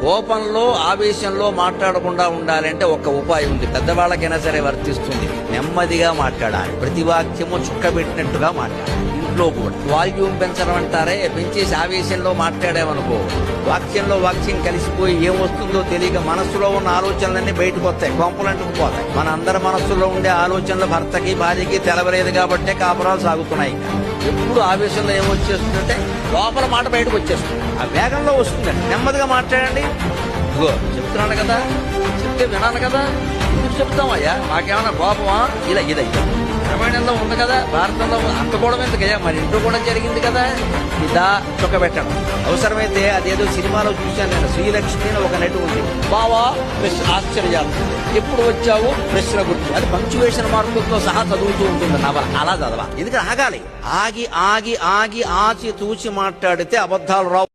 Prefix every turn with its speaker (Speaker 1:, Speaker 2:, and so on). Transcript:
Speaker 1: కోపంలో ఆవేశంలో మాట్లాడకుండా ఉండాలంటే ఒక ఉపాయం ఉంది, పెద్దవాళ్ళకైనా సరే వర్తిస్తుంది. నెమ్మదిగా మాట్లాడాలి, ప్రతి వాక్యము చుక్కబెట్టినట్టుగా మాట్లాడాలి. ఇంట్లో కూడా వాల్యూమ్ పెంచడం అంటారే, పెంచేసి ఆవేశంలో మాట్లాడామనుకో వాక్యంలో వాక్యం కలిసిపోయి ఏమొస్తుందో తెలియక మనస్సులో ఉన్న ఆలోచనలన్నీ బయటకు వస్తాయి, కొంపలంటుకుపోతాయి. మన అందరి మనస్సులో ఉండే ఆలోచనలు భర్తకి భార్యకి తెలవలేదు కాబట్టే కాపురాలు సాగుతున్నాయి. ఎప్పుడు ఆవేశంలో ఏమొచ్చేస్తుందంటే లోపల మాట బయటకు వచ్చేస్తుంది, ఆ వేగంలో వస్తుందండి. నెమ్మదిగా మాట్లాడండి. ఇదిగో చెప్తున్నాను కదా, చెప్తే వినాలి కదా, ఎందుకు చెప్తామయ్యా, మాకేమన్నా కోపమా? ఇలా రామాయణంలో ఉంది కదా, భారతంలో అంత కూడా ఎందుకయ్యా, మరి ఇంట్లో కూడా జరిగింది కదా. ఇదా చొక్క పెట్టడం. అవసరమైతే అదేదో సినిమాలో చూశాను నేను, శ్రీలక్ష్మి అని ఒక నటి ఉంది. బావా ప్రశ్న ఆశ్చర్యాలు, ఎప్పుడు వచ్చావు ప్రశ్న గుర్తు, అది పంక్చువేషన్ మార్కులతో సహా చదువుతూ ఉంటుంది నవల. అలా చదవా, ఎందుకంటే ఆగాలి. ఆగి ఆగి ఆగి ఆచి తూచి మాట్లాడితే అబద్ధాలు రావు.